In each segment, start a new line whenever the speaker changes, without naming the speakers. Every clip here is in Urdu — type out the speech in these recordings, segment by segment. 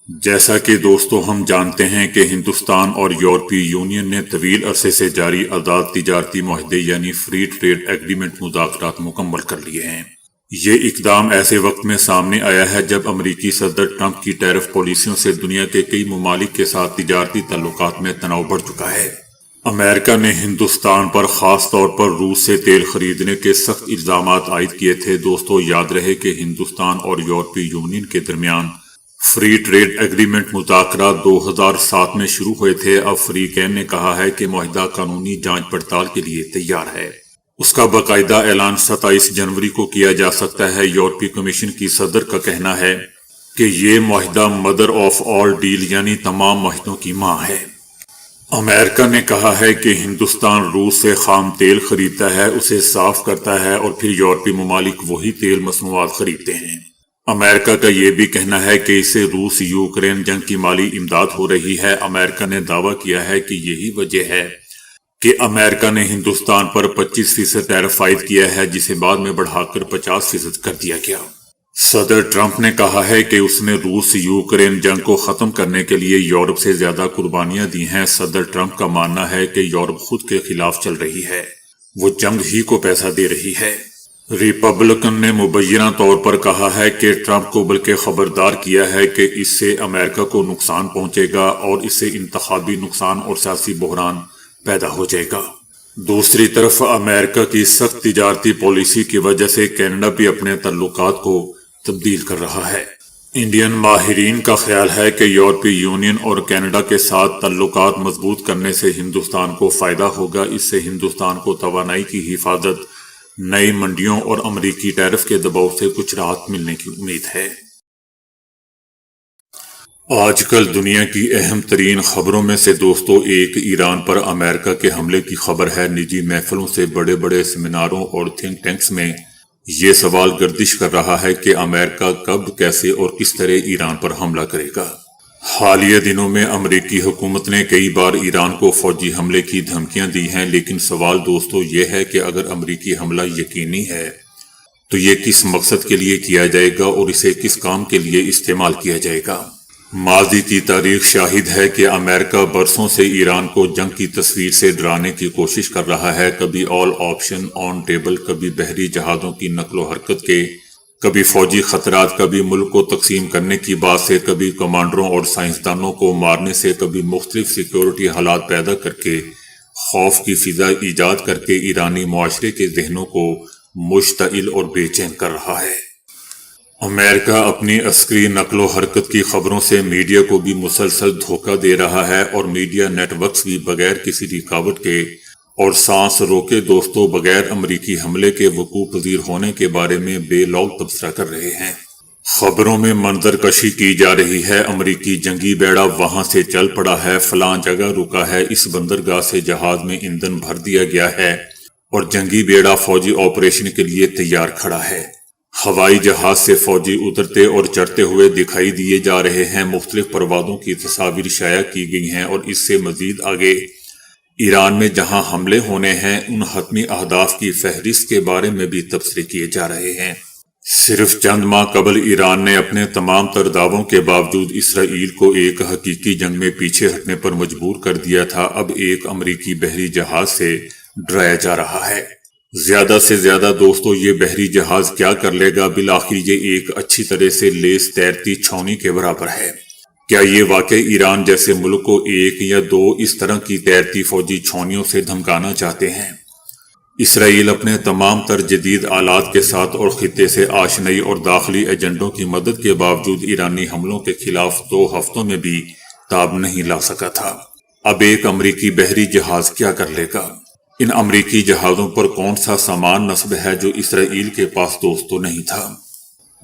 جیسا کہ دوستو ہم جانتے ہیں کہ ہندوستان اور یورپی یونین نے طویل عرصے سے جاری آزاد تجارتی معاہدے یعنی فری ٹریڈ ایگریمنٹ مذاکرات مکمل کر لیے ہیں۔ یہ اقدام ایسے وقت میں سامنے آیا ہے جب امریکی صدر ٹرمپ کی ٹیرف پالیسیوں سے دنیا کے کئی ممالک کے ساتھ تجارتی تعلقات میں تناؤ بڑھ چکا ہے۔ امریکہ نے ہندوستان پر خاص طور پر روس سے تیل خریدنے کے سخت الزامات عائد کیے تھے۔ دوستو یاد رہے کہ ہندوستان اور یورپی یونین کے درمیان فری ٹریڈ ایگریمنٹ مذاکرات 2007 میں شروع ہوئے تھے۔ اب فریقین نے کہا ہے کہ معاہدہ قانونی جانچ پڑتال کے لیے تیار ہے۔ اس کا باقاعدہ اعلان 27 جنوری کو کیا جا سکتا ہے۔ یورپی کمیشن کی صدر کا کہنا ہے کہ یہ معاہدہ مدر آف آل ڈیل یعنی تمام معاہدوں کی ماں ہے۔ امریکہ نے کہا ہے کہ ہندوستان روس سے خام تیل خریدتا ہے، اسے صاف کرتا ہے اور پھر یورپی ممالک وہی تیل مصنوعات خریدتے ہیں۔ امریکہ کا یہ بھی کہنا ہے کہ اسے روس یوکرین جنگ کی مالی امداد ہو رہی ہے۔ امریکہ نے دعویٰ کیا ہے کہ یہی وجہ ہے کہ امریکہ نے ہندوستان پر 25% ٹیرف عائد کیا ہے، جسے بعد میں بڑھا کر 50% کر دیا گیا۔ صدر ٹرمپ نے کہا ہے کہ اس نے روس یوکرین جنگ کو ختم کرنے کے لیے یورپ سے زیادہ قربانیاں دی ہیں۔ صدر ٹرمپ کا ماننا ہے کہ یورپ خود کے خلاف چل رہی ہے، وہ جنگ ہی کو پیسہ دے رہی ہے۔ ریپبلکن نے مبینہ طور پر کہا ہے کہ ٹرمپ کو بلکہ خبردار کیا ہے کہ اس سے امریکہ کو نقصان پہنچے گا اور اس سے انتخابی نقصان اور سیاسی بحران پیدا ہو جائے گا۔ دوسری طرف امریکہ کی سخت تجارتی پالیسی کی وجہ سے کینیڈا بھی اپنے تعلقات کو تبدیل کر رہا ہے۔ انڈین ماہرین کا خیال ہے کہ یورپی یونین اور کینیڈا کے ساتھ تعلقات مضبوط کرنے سے ہندوستان کو فائدہ ہوگا۔ اس سے ہندوستان کو توانائی کی حفاظت، نئی منڈیوں اور امریکی ٹیرف کے دباؤ سے کچھ راحت ملنے کی امید ہے۔ آج کل دنیا کی اہم ترین خبروں میں سے دوستو ایک ایران پر امریکہ کے حملے کی خبر ہے۔ نجی محفلوں سے بڑے بڑے سیمیناروں اور تھنک ٹینکس میں یہ سوال گردش کر رہا ہے کہ امریکہ کب، کیسے اور کس طرح ایران پر حملہ کرے گا۔ حالیہ دنوں میں امریکی حکومت نے کئی بار ایران کو فوجی حملے کی دھمکیاں دی ہیں، لیکن سوال دوستو یہ ہے کہ اگر امریکی حملہ یقینی ہے تو یہ کس مقصد کے لیے کیا جائے گا اور اسے کس کام کے لیے استعمال کیا جائے گا۔ ماضی کی تاریخ شاہد ہے کہ امریکہ برسوں سے ایران کو جنگ کی تصویر سے ڈرانے کی کوشش کر رہا ہے۔ کبھی آل آپشن آن ٹیبل، کبھی بحری جہازوں کی نقل و حرکت کے، کبھی فوجی خطرات، کبھی ملک کو تقسیم کرنے کی بات سے، کبھی کمانڈروں اور سائنسدانوں کو مارنے سے، کبھی مختلف سیکیورٹی حالات پیدا کر کے خوف کی فضا ایجاد کر کے ایرانی معاشرے کے ذہنوں کو مشتعل اور بے چین کر رہا ہے۔ امریکہ اپنی عسکری نقل و حرکت کی خبروں سے میڈیا کو بھی مسلسل دھوکہ دے رہا ہے اور میڈیا نیٹ ورکس بھی بغیر کسی رکاوٹ کے اور سانس روکے دوستوں بغیر امریکی حملے کے وقوع پذیر ہونے کے بارے میں بے لوگ تبصرہ کر رہے ہیں۔ خبروں میں منظر کشی کی جا رہی ہے، امریکی جنگی بیڑا وہاں سے چل پڑا ہے، فلاں جگہ رکا ہے، اس بندرگاہ سے جہاز میں ایندھن بھر دیا گیا ہے اور جنگی بیڑا فوجی آپریشن کے لیے تیار کھڑا ہے۔ ہوائی جہاز سے فوجی اترتے اور چڑھتے ہوئے دکھائی دیے جا رہے ہیں، مختلف پروازوں کی تصاویر شائع کی گئی ہیں اور اس سے مزید آگے ایران میں جہاں حملے ہونے ہیں ان حتمی اہداف کی فہرست کے بارے میں بھی تبصرے کیے جا رہے ہیں۔ صرف چند ماہ قبل ایران نے اپنے تمام تر دعووں کے باوجود اسرائیل کو ایک حقیقی جنگ میں پیچھے ہٹنے پر مجبور کر دیا تھا۔ اب ایک امریکی بحری جہاز سے ڈرایا جا رہا ہے۔ زیادہ سے زیادہ دوستو یہ بحری جہاز کیا کر لے گا؟ بالآخر یہ ایک اچھی طرح سے لیس تیرتی چھاؤنی کے برابر ہے۔ کیا یہ واقعی ایران جیسے ملک کو ایک یا دو اس طرح کی تیرتی فوجی چھاؤنیوں سے دھمکانا چاہتے ہیں؟ اسرائیل اپنے تمام تر جدید آلات کے ساتھ اور خطے سے آشنائی اور داخلی ایجنڈوں کی مدد کے باوجود ایرانی حملوں کے خلاف 2 ہفتوں میں بھی تاب نہیں لا سکا تھا۔ اب ایک امریکی بحری جہاز کیا کر لے گا؟ ان امریکی جہازوں پر کون سا سامان نصب ہے جو اسرائیل کے پاس دوستو نہیں تھا؟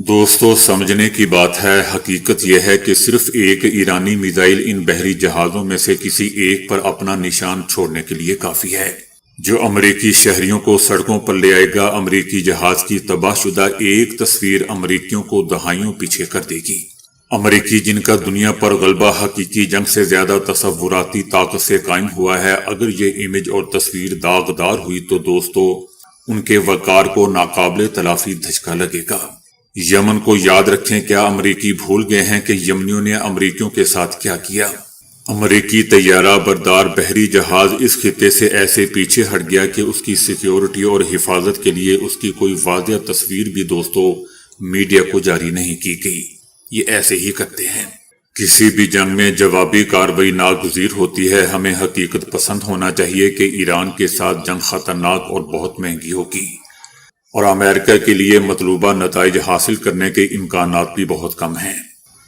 دوستو سمجھنے کی بات ہے، حقیقت یہ ہے کہ صرف ایک ایرانی میزائل ان بحری جہازوں میں سے کسی ایک پر اپنا نشان چھوڑنے کے لیے کافی ہے، جو امریکی شہریوں کو سڑکوں پر لے آئے گا۔ امریکی جہاز کی تباہ شدہ ایک تصویر امریکیوں کو دہائیوں پیچھے کر دے گی۔ امریکی جن کا دنیا پر غلبہ حقیقی جنگ سے زیادہ تصوراتی طاقت سے قائم ہوا ہے، اگر یہ امیج اور تصویر داغدار ہوئی تو دوستو ان کے وقار کو ناقابل تلافی دھچکا لگے گا۔ یمن کو یاد رکھیں، کیا امریکی بھول گئے ہیں کہ یمنیوں نے امریکیوں کے ساتھ کیا کیا؟ امریکی طیارہ بردار بحری جہاز اس خطے سے ایسے پیچھے ہٹ گیا کہ اس کی سیکیورٹی اور حفاظت کے لیے اس کی کوئی واضح تصویر بھی دوستو میڈیا کو جاری نہیں کی گئی۔ یہ ایسے ہی کرتے ہیں۔ کسی بھی جنگ میں جوابی کارروائی ناگزیر ہوتی ہے۔ ہمیں حقیقت پسند ہونا چاہیے کہ ایران کے ساتھ جنگ خطرناک اور بہت مہنگی ہوگی، اور امریکہ کے لیے مطلوبہ نتائج حاصل کرنے کے امکانات بھی بہت کم ہیں۔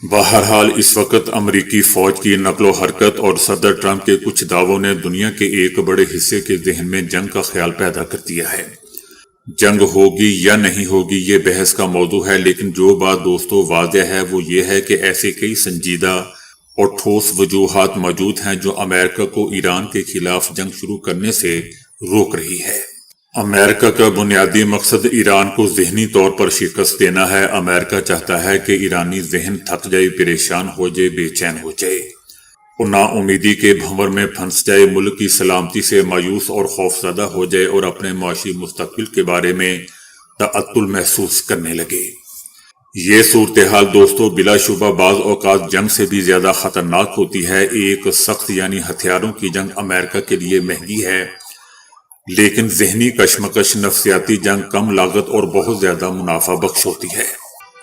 بہرحال اس وقت امریکی فوج کی نقل و حرکت اور صدر ٹرمپ کے کچھ دعووں نے دنیا کے ایک بڑے حصے کے ذہن میں جنگ کا خیال پیدا کر دیا ہے۔ جنگ ہوگی یا نہیں ہوگی یہ بحث کا موضوع ہے، لیکن جو بات دوستو واضح ہے وہ یہ ہے کہ ایسے کئی سنجیدہ اور ٹھوس وجوہات موجود ہیں جو امریکہ کو ایران کے خلاف جنگ شروع کرنے سے روک رہی ہے۔ امریکہ کا بنیادی مقصد ایران کو ذہنی طور پر شکست دینا ہے۔ امریکہ چاہتا ہے کہ ایرانی ذہن تھک جائے، پریشان ہو جائے، بے چین ہو جائے اور نا امیدی کے بھنور میں پھنس جائے، ملک کی سلامتی سے مایوس اور خوفزدہ ہو جائے اور اپنے معاشی مستقبل کے بارے میں تعطل محسوس کرنے لگے۔ یہ صورتحال دوستو بلا شبہ بعض اوقات جنگ سے بھی زیادہ خطرناک ہوتی ہے۔ ایک سخت یعنی ہتھیاروں کی جنگ امریکہ کے لیے مہنگی ہے، لیکن ذہنی کشمکش نفسیاتی جنگ کم لاگت اور بہت زیادہ منافع بخش ہوتی ہے۔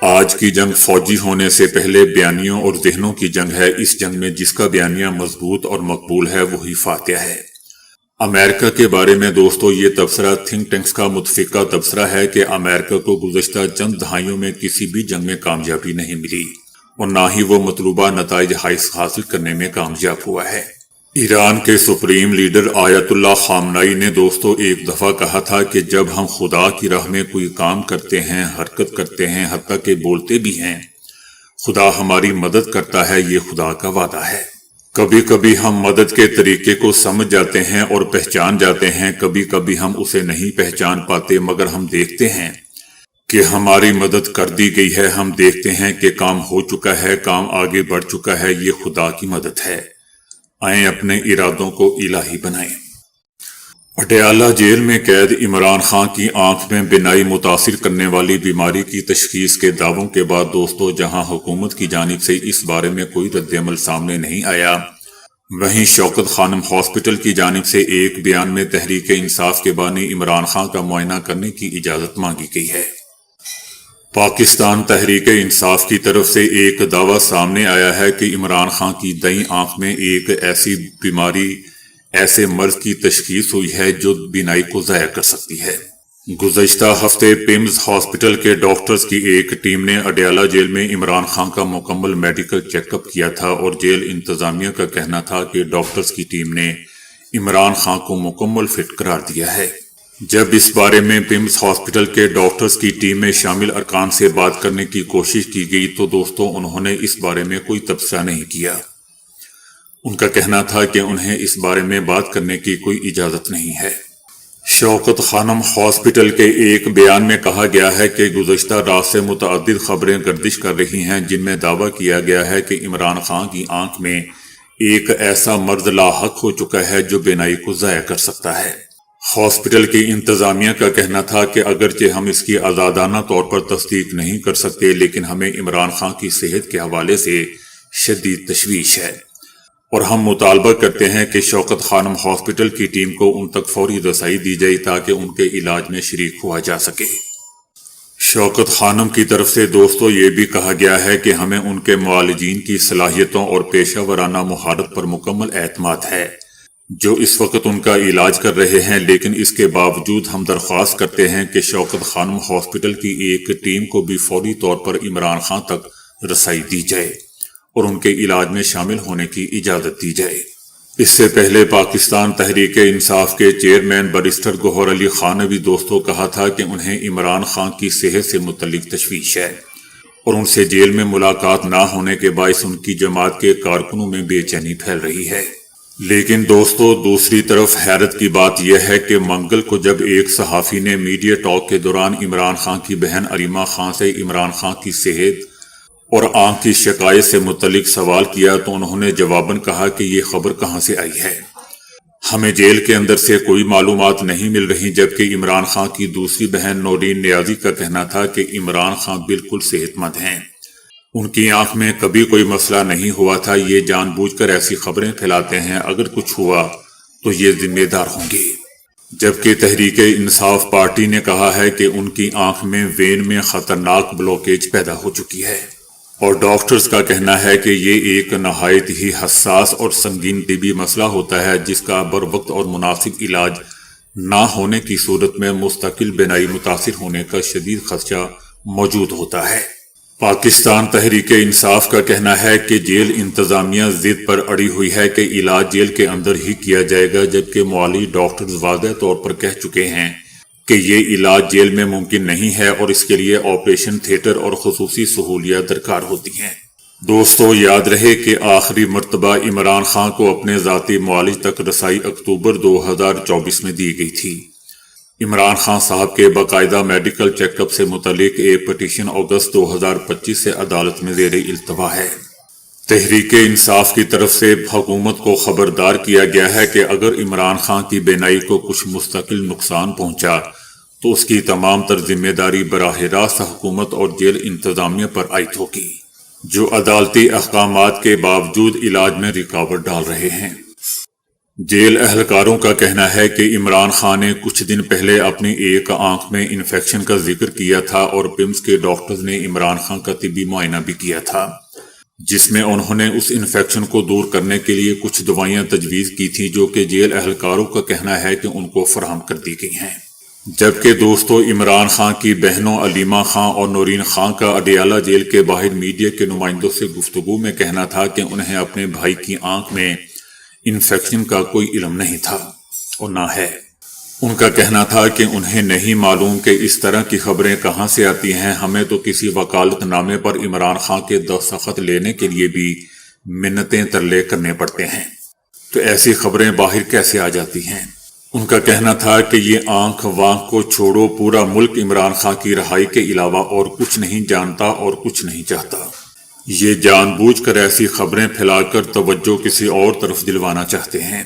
آج کی جنگ فوجی ہونے سے پہلے بیانیوں اور ذہنوں کی جنگ ہے۔ اس جنگ میں جس کا بیانیہ مضبوط اور مقبول ہے وہی فاتح ہے۔ امریکہ کے بارے میں دوستو یہ تبصرہ تھنک ٹینکس کا متفقہ تبصرہ ہے کہ امریکہ کو گزشتہ چند دہائیوں میں کسی بھی جنگ میں کامیابی نہیں ملی اور نہ ہی وہ مطلوبہ نتائج حاصل کرنے میں کامیاب ہوا ہے۔ ایران کے سپریم لیڈر آیت اللہ خامنائی نے دوستو ایک دفعہ کہا تھا کہ جب ہم خدا کی راہ میں کوئی کام کرتے ہیں، حرکت کرتے ہیں، حتیٰ کہ بولتے بھی ہیں، خدا ہماری مدد کرتا ہے، یہ خدا کا وعدہ ہے۔ کبھی کبھی ہم مدد کے طریقے کو سمجھ جاتے ہیں اور پہچان جاتے ہیں، کبھی کبھی ہم اسے نہیں پہچان پاتے، مگر ہم دیکھتے ہیں کہ ہماری مدد کر دی گئی ہے۔ ہم دیکھتے ہیں کہ کام ہو چکا ہے، کام آگے بڑھ چکا ہے، یہ خدا کی مدد ہے۔ آئیں اپنے ارادوں کو الہی بنائیں۔ اڈیالہ جیل میں قید عمران خان کی آنکھ میں بینائی متاثر کرنے والی بیماری کی تشخیص کے دعووں کے بعد دوستو جہاں حکومت کی جانب سے اس بارے میں کوئی رد عمل سامنے نہیں آیا، وہیں شوکت خانم ہاسپٹل کی جانب سے ایک بیان میں تحریک انصاف کے بانی عمران خان کا معائنہ کرنے کی اجازت مانگی گئی ہے۔ پاکستان تحریک انصاف کی طرف سے ایک دعویٰ سامنے آیا ہے کہ عمران خان کی دائیں آنکھ میں ایک ایسی بیماری، ایسے مرض کی تشخیص ہوئی ہے جو بینائی کو ضائع کر سکتی ہے۔ گزشتہ ہفتے پیمز ہاسپٹل کے ڈاکٹرز کی ایک ٹیم نے اڈیالہ جیل میں عمران خان کا مکمل میڈیکل چیک اپ کیا تھا اور جیل انتظامیہ کا کہنا تھا کہ ڈاکٹرز کی ٹیم نے عمران خان کو مکمل فٹ قرار دیا ہے۔ جب اس بارے میں پیمز ہاسپٹل کے ڈاکٹرز کی ٹیم میں شامل ارکان سے بات کرنے کی کوشش کی گئی تو دوستو انہوں نے اس بارے میں کوئی تبصرہ نہیں کیا۔ ان کا کہنا تھا کہ انہیں اس بارے میں بات کرنے کی کوئی اجازت نہیں ہے۔ شوکت خانم ہاسپٹل کے ایک بیان میں کہا گیا ہے کہ گزشتہ رات سے متعدد خبریں گردش کر رہی ہیں جن میں دعویٰ کیا گیا ہے کہ عمران خان کی آنکھ میں ایک ایسا مرض لاحق ہو چکا ہے جو بینائی کو ضائع کر سکتا ہے۔ ہاسپٹل کی انتظامیہ کا کہنا تھا کہ اگرچہ ہم اس کی آزادانہ طور پر تصدیق نہیں کر سکتے، لیکن ہمیں عمران خان کی صحت کے حوالے سے شدید تشویش ہے اور ہم مطالبہ کرتے ہیں کہ شوکت خانم ہاسپٹل کی ٹیم کو ان تک فوری رسائی دی جائے تاکہ ان کے علاج میں شریک ہوا جا سکے۔ شوکت خانم کی طرف سے دوستو یہ بھی کہا گیا ہے کہ ہمیں ان کے معالجین کی صلاحیتوں اور پیشہ ورانہ مہارت پر مکمل اعتماد ہے جو اس وقت ان کا علاج کر رہے ہیں، لیکن اس کے باوجود ہم درخواست کرتے ہیں کہ شوکت خانم ہاسپٹل کی ایک ٹیم کو بھی فوری طور پر عمران خان تک رسائی دی جائے اور ان کے علاج میں شامل ہونے کی اجازت دی جائے۔ اس سے پہلے پاکستان تحریک انصاف کے چیئرمین بیرسٹر گوہر علی خان نے بھی دوستوں کہا تھا کہ انہیں عمران خان کی صحت سے متعلق تشویش ہے اور ان سے جیل میں ملاقات نہ ہونے کے باعث ان کی جماعت کے کارکنوں میں بے چینی پھیل رہی ہے۔ لیکن دوستو دوسری طرف حیرت کی بات یہ ہے کہ منگل کو جب ایک صحافی نے میڈیا ٹاک کے دوران عمران خان کی بہن اریما خان سے عمران خان کی صحت اور آنکھ کی شکایت سے متعلق سوال کیا تو انہوں نے جواباً کہا کہ یہ خبر کہاں سے آئی ہے۔ ہمیں جیل کے اندر سے کوئی معلومات نہیں مل رہی، جبکہ عمران خان کی دوسری بہن نورین نیازی کا کہنا تھا کہ عمران خان بالکل صحت مند ہیں، ان کی آنکھ میں کبھی کوئی مسئلہ نہیں ہوا تھا، یہ جان بوجھ کر ایسی خبریں پھیلاتے ہیں، اگر کچھ ہوا تو یہ ذمہ دار ہوں گے۔ جبکہ تحریک انصاف پارٹی نے کہا ہے کہ ان کی آنکھ میں وین میں خطرناک بلوکیج پیدا ہو چکی ہے، اور ڈاکٹرز کا کہنا ہے کہ یہ ایک نہایت ہی حساس اور سنگین طبی مسئلہ ہوتا ہے، جس کا بروقت اور مناسب علاج نہ ہونے کی صورت میں مستقل بینائی متاثر ہونے کا شدید خدشہ موجود ہوتا ہے۔ پاکستان تحریک انصاف کا کہنا ہے کہ جیل انتظامیہ ضد پر اڑی ہوئی ہے کہ علاج جیل کے اندر ہی کیا جائے گا، جبکہ معالج ڈاکٹرز واضح طور پر کہہ چکے ہیں کہ یہ علاج جیل میں ممکن نہیں ہے اور اس کے لیے آپریشن تھیٹر اور خصوصی سہولیات درکار ہوتی ہیں۔ دوستو، یاد رہے کہ آخری مرتبہ عمران خان کو اپنے ذاتی معالج تک رسائی اکتوبر 2024 میں دی گئی تھی۔ عمران خان صاحب کے باقاعدہ میڈیکل چیک اپ سے متعلق ایک پٹیشن اگست 2025 سے عدالت میں زیر التوا ہے۔ تحریک انصاف کی طرف سے حکومت کو خبردار کیا گیا ہے کہ اگر عمران خان کی بینائی کو کچھ مستقل نقصان پہنچا تو اس کی تمام تر ذمہ داری براہ راست حکومت اور جیل انتظامیہ پر عائد ہوگی، جو عدالتی احکامات کے باوجود علاج میں رکاوٹ ڈال رہے ہیں۔ جیل اہلکاروں کا کہنا ہے کہ عمران خان نے کچھ دن پہلے اپنی ایک آنکھ میں انفیکشن کا ذکر کیا تھا اور پمس کے ڈاکٹرز نے عمران خان کا طبی معائنہ بھی کیا تھا، جس میں انہوں نے اس انفیکشن کو دور کرنے کے لیے کچھ دوائیاں تجویز کی تھیں، جو کہ جیل اہلکاروں کا کہنا ہے کہ ان کو فراہم کر دی گئی ہیں۔ جبکہ دوستو، عمران خان کی بہنوں علیمہ خان اور نورین خان کا اڈیالہ جیل کے باہر میڈیا کے نمائندوں سے گفتگو میں کہنا تھا کہ انہیں اپنے بھائی کی آنکھ میں انفیکشن کا کوئی علم نہیں تھا اور نہ ہے۔ ان کا کہنا تھا کہ انہیں نہیں معلوم کہ اس طرح کی خبریں کہاں سے آتی ہیں، ہمیں تو کسی وکالت نامے پر عمران خان کے دستخط لینے کے لیے بھی منتیں ترلے کرنے پڑتے ہیں، تو ایسی خبریں باہر کیسے آ جاتی ہیں۔ ان کا کہنا تھا کہ یہ آنکھ وانکھ کو چھوڑو، پورا ملک عمران خان کی رہائی کے علاوہ اور کچھ نہیں جانتا اور کچھ نہیں چاہتا۔ یہ جان بوجھ کر ایسی خبریں پھیلا کر توجہ کسی اور طرف دلوانا چاہتے ہیں۔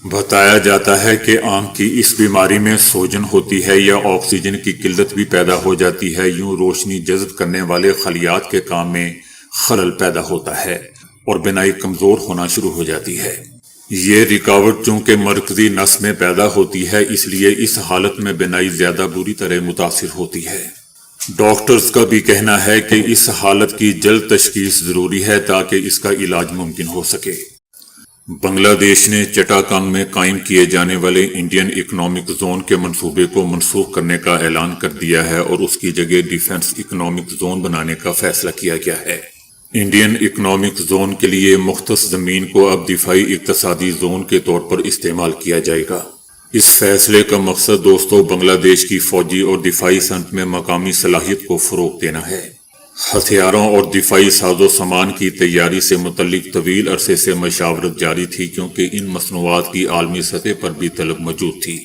بتایا جاتا ہے کہ آنکھ کی اس بیماری میں سوجن ہوتی ہے یا آکسیجن کی قلت بھی پیدا ہو جاتی ہے، یوں روشنی جذب کرنے والے خلیات کے کام میں خلل پیدا ہوتا ہے اور بینائی کمزور ہونا شروع ہو جاتی ہے۔ یہ رکاوٹ چونکہ مرکزی نس میں پیدا ہوتی ہے، اس لیے اس حالت میں بینائی زیادہ بری طرح متاثر ہوتی ہے۔ ڈاکٹرز کا بھی کہنا ہے کہ اس حالت کی جلد تشخیص ضروری ہے تاکہ اس کا علاج ممکن ہو سکے۔ بنگلہ دیش نے چٹاگانگ میں قائم کیے جانے والے انڈین اکنامک زون کے منصوبے کو منسوخ کرنے کا اعلان کر دیا ہے اور اس کی جگہ ڈیفنس اکنامک زون بنانے کا فیصلہ کیا گیا ہے۔ انڈین اکنامک زون کے لیے مختص زمین کو اب دفاعی اقتصادی زون کے طور پر استعمال کیا جائے گا۔ اس فیصلے کا مقصد دوستو بنگلہ دیش کی فوجی اور دفاعی صنعت میں مقامی صلاحیت کو فروغ دینا ہے۔ ہتھیاروں اور دفاعی ساز و سامان کی تیاری سے متعلق طویل عرصے سے مشاورت جاری تھی، کیونکہ ان مصنوعات کی عالمی سطح پر بھی طلب موجود تھی۔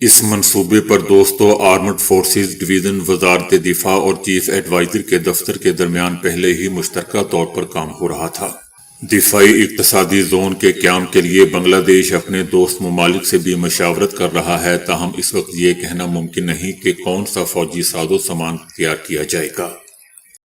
اس منصوبے پر دوستو آرمڈ فورسز ڈویژن، وزارت دفاع اور چیف ایڈوائزر کے دفتر کے درمیان پہلے ہی مشترکہ طور پر کام ہو رہا تھا۔ دفاعی اقتصادی زون کے قیام کے لیے بنگلہ دیش اپنے دوست ممالک سے بھی مشاورت کر رہا ہے، تاہم اس وقت یہ کہنا ممکن نہیں کہ کون سا فوجی ساز و سامان تیار کیا جائے گا۔